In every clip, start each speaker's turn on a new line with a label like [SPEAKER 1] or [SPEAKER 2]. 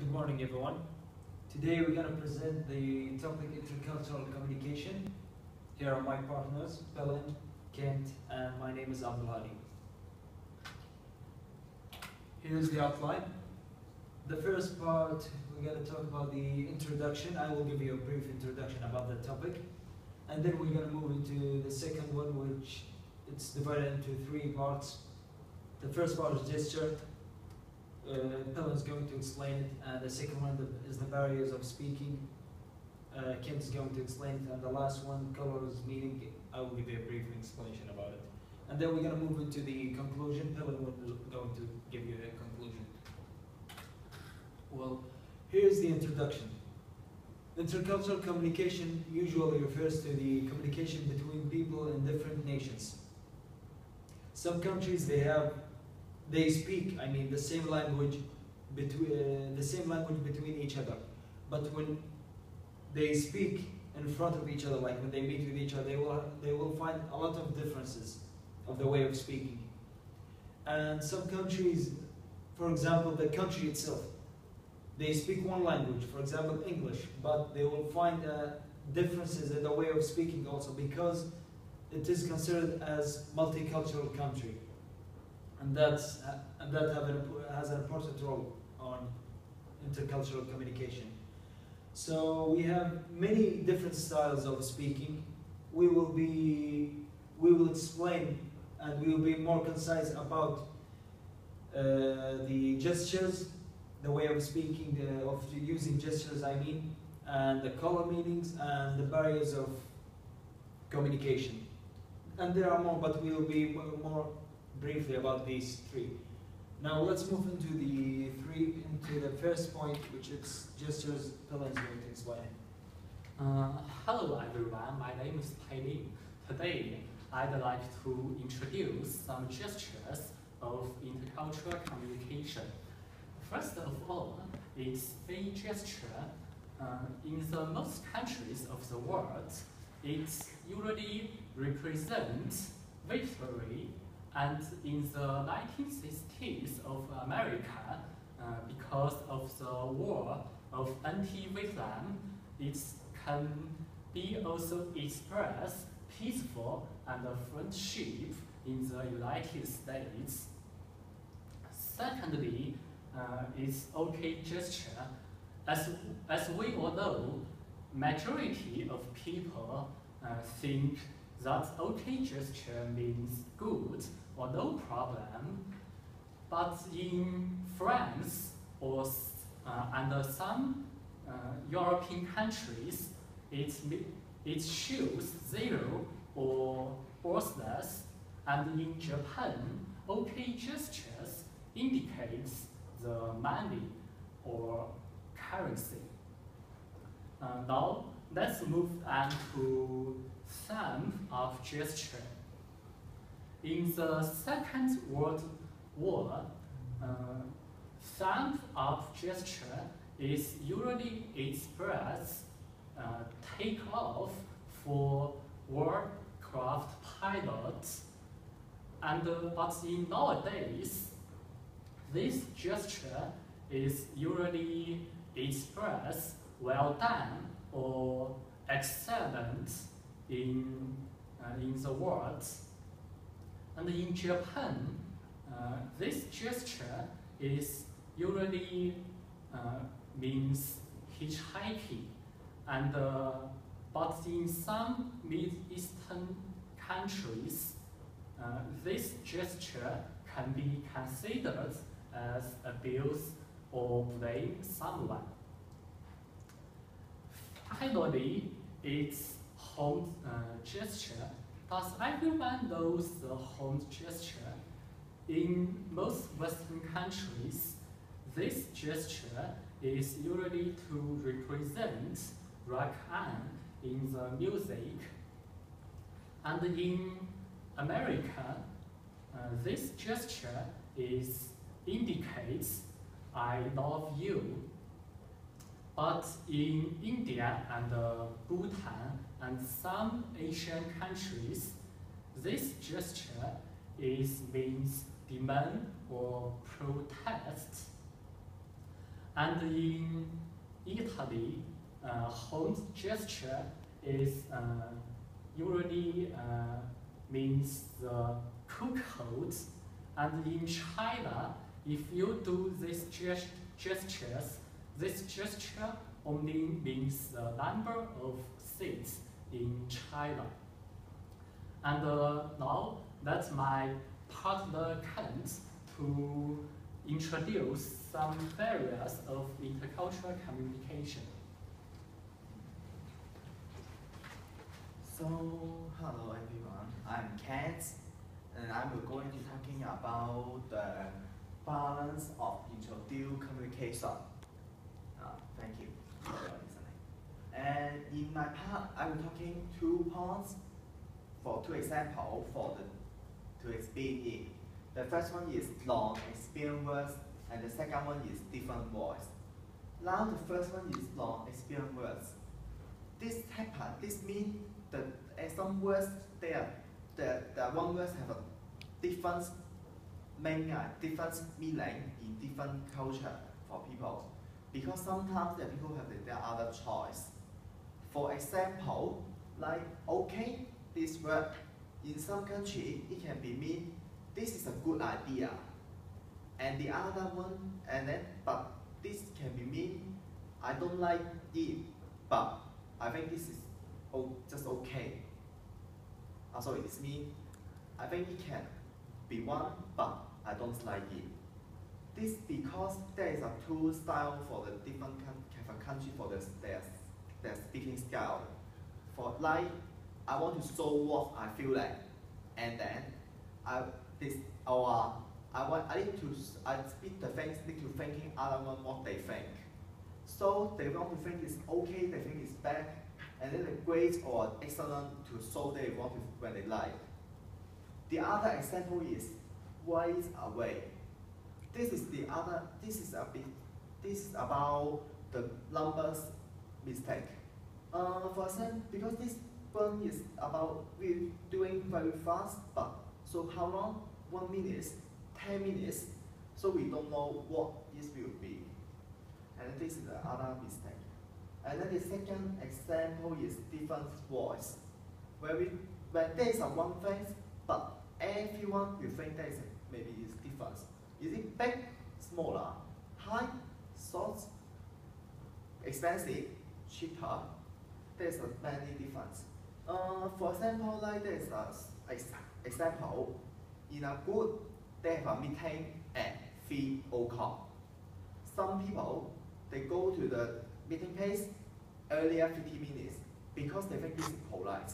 [SPEAKER 1] Good morning, everyone. Today we're going to present the topic intercultural communication. Here are my partners, Belen, Kent, and my name is Abdul Hadi. Here's the outline. The first part, we're going to talk about the introduction. I will give you a brief introduction about the topic. And then we're going to move into the second one, which it's divided into three parts. The first part is gesture. Belen is going to explain it, and the second one is the barriers of speaking. Kent is going to explain it, and the last one, colors meaning. I will give you a brief explanation about it. And then we're going to move into the conclusion. Belen will going to give you a conclusion. Well, here's the introduction. Intercultural communication usually refers to the communication between people in different nations. Some countries they speak the same language between each other, but when they speak in front of each other, like when they meet with each other, they will find a lot of differences of the way of speaking. And some countries, for example, the country itself, they speak one language, for example English, but they will find differences in the way of speaking also, because it is considered as multicultural country. And that has an important role on intercultural communication. So we have many different styles of speaking. We will explain, and we will be more concise about the gestures, the way of speaking, of using gestures, and the color meanings and the barriers of communication. And there are more, but we will be more briefly about these three. Now let's move into the first point, which is gestures. Belen is going to explain.
[SPEAKER 2] Hello everyone, my name is Tailing. Today I'd like to introduce some gestures of intercultural communication. First of all, it's a gesture. In the most countries of the world, it usually represents victory. And in the 1960s of America, because of the war of anti-Vietnam, it can be also expressed peaceful and friendship in the United States. Secondly, it's okay gesture. As we all know, majority of people think that okay gesture means good or no problem, but in France and some European countries, it shows zero or worthless, and in Japan, okay gestures indicates the money or currency. Now let's move on to some of gesture. In the Second World War, some of gesture is usually expressed take off for warcraft pilots, but in nowadays, this gesture is usually expressed well done or excellent in the world. And in Japan, this gesture is usually means hitchhiking, but in some Mid-Eastern countries, this gesture can be considered as abuse or blame someone. Finally, it's home gesture. Does everyone knows the home gesture? In most Western countries, this gesture is usually to represent rock on in the music. And in America, this gesture indicates I love you. But in India and Bhutan and some Asian countries, this gesture means demand or protest. And in Italy, hand gesture is usually means the cold. And in China, if you do these gestures, this gesture only means the number of seats in China. And now that's my partner Kent to introduce some areas of intercultural communication.
[SPEAKER 3] So, hello everyone, I'm Kent, and I'm going to talking about the balance of introduced communication. Thank you for your listening. And in my part, I will talking 2 points for 2 examples to explain it. The first one is long experience words, and the second one is different voice. Now the first one is long experience words. This means that some words the one words have a different meaning in different culture for people. Because sometimes the people have their other choice. For example, like okay, this word in some country it can be mean this is a good idea, and the other one but this can be mean I don't like it, but I think this is just okay. Also it means I think it can be one, but I don't like it. This because there is a 2 style for the different country for their speaking style. For like, I want to show what I feel like, and then I speak the things need to thinking other one what they think. So they want to think is okay, they think is bad, and then the great or excellent to show they want to when they like. The other example is ways away. This is about the numbers mistake. For example, because this one is about we doing very fast, but so how long? 1 minute, 10 minutes. So we don't know what this will be. And this is the other mistake. And then the second example is different voice. When there is one thing, but everyone will think there is maybe is different. Is it big, smaller, high, short, expensive, cheaper? There's many difference. For example, like there's an example, in a group, they have a meeting at 3 o'clock. Some people, they go to the meeting place earlier 50 minutes because they think this is polite.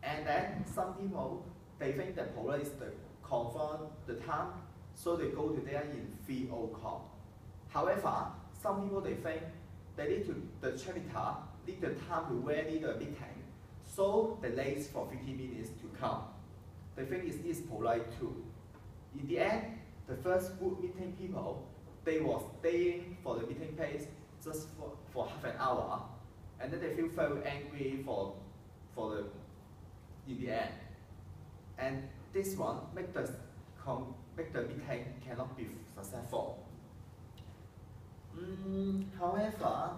[SPEAKER 3] And then some people, they think that polite is to confirm the time, so they go to there in 3 o'clock. However, some people they think they need to the chapter need the time to ready the meeting, so they late for 50 minutes to come. They think it is polite too. In the end, the first group meeting people, they were staying for the meeting place just for half an hour, and then they feel very angry in the end. And this one make the meeting cannot be successful. However,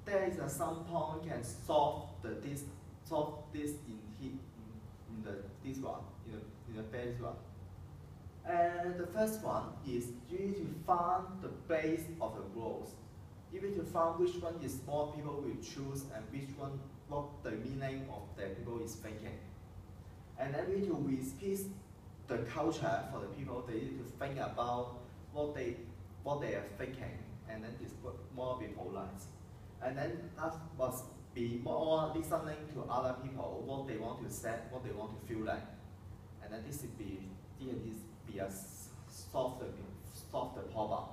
[SPEAKER 3] there is some point can solve this in the base one. And the first one is you need to find the base of the rules. You need to find which one is more people will choose and which one what the meaning of the people is thinking. And then we need to repeat the culture for the people. They need to think about what they are thinking, and then this more be polite. And then that must be more listening to other people, what they want to say, what they want to feel like. And then this would be a solve the problem.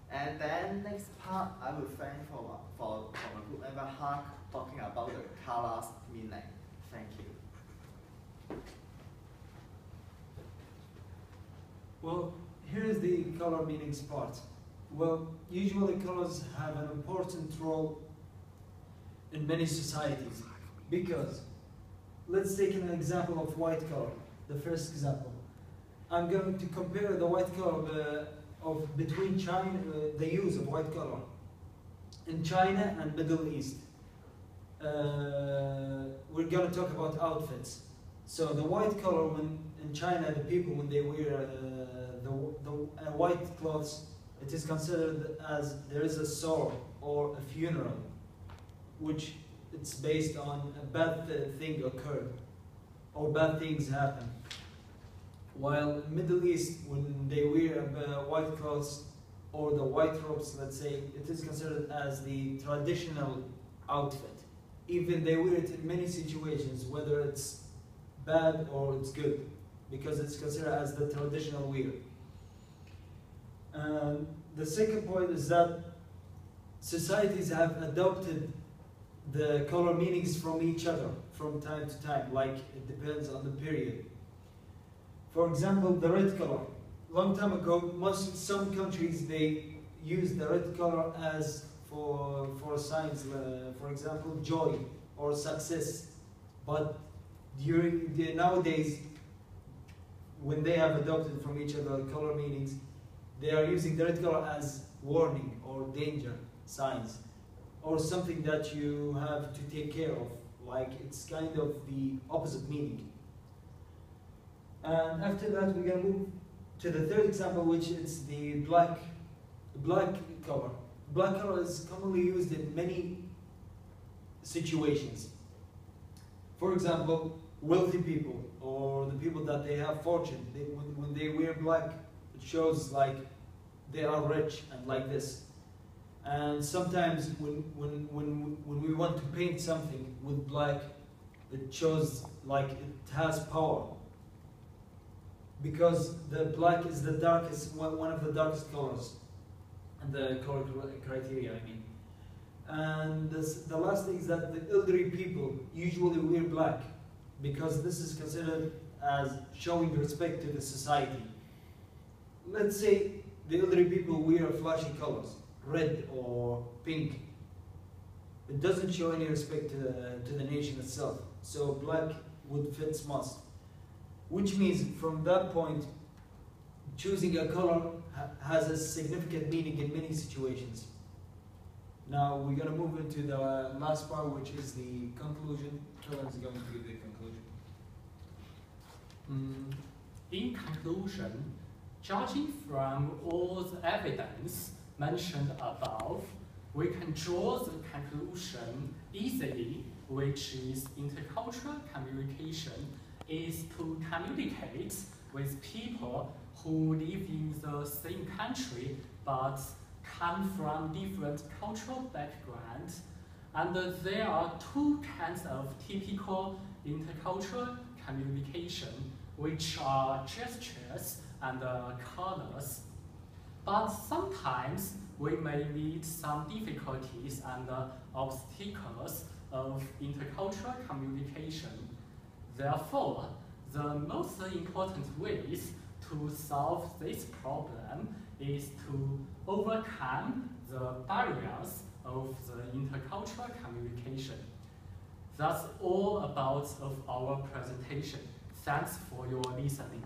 [SPEAKER 3] And then next part, I will thank for my group member Hank talking about the colors meaning. Thank you.
[SPEAKER 1] Well, here is the color meanings part. Well, usually colors have an important role in many societies because let's take an example of white color, the first example. I'm going to compare the white color of between China, the use of white collar in China and Middle East. We're gonna talk about outfits. So the white collar, when in China, the people when they wear the white clothes, it is considered as there is a sorrow or a funeral, which it's based on a bad thing occurred or bad things happen. While in Middle East, when they wear white clothes or the white robes, let's say, it is considered as the traditional outfit. Even they wear it in many situations, whether it's bad or it's good, because it's considered as the traditional wear. The second point is that societies have adopted the color meanings from each other from time to time, like it depends on the period. For example, the red color. Long time ago, some countries, they use the red color as for signs, for example, joy or success. But nowadays, when they have adopted from each other color meanings, they are using the red color as warning or danger signs, or something that you have to take care of. Like it's kind of the opposite meaning. And after that, we're gonna move to the third example, which is the black color. Black color is commonly used in many situations. For example, wealthy people or the people that they have fortune, when they wear black, it shows like they are rich and like this. And sometimes when we want to paint something with black, it shows like it has power. Because the black is the darkest, one of the darkest colors, and the color criteria, I mean. And the last thing is that the elderly people usually wear black, because this is considered as showing respect to the society. Let's say the elderly people wear flashy colors, red or pink. It doesn't show any respect to the nation itself. So black would fit must. Which means from that point, choosing a color has a significant meaning in many situations. Now we're going to move into the last part, which is the conclusion. Curtin is going to give the conclusion.
[SPEAKER 2] In conclusion, judging from all the evidence mentioned above, we can draw the conclusion easily, which is intercultural communication is to communicate with people who live in the same country but come from different cultural backgrounds. And there are two kinds of typical intercultural communication, which are gestures and colors. But sometimes we may meet some difficulties and obstacles of intercultural communication. Therefore, the most important ways to solve this problem is to overcome the barriers of the intercultural communication. That's all about of our presentation. Thanks for your listening.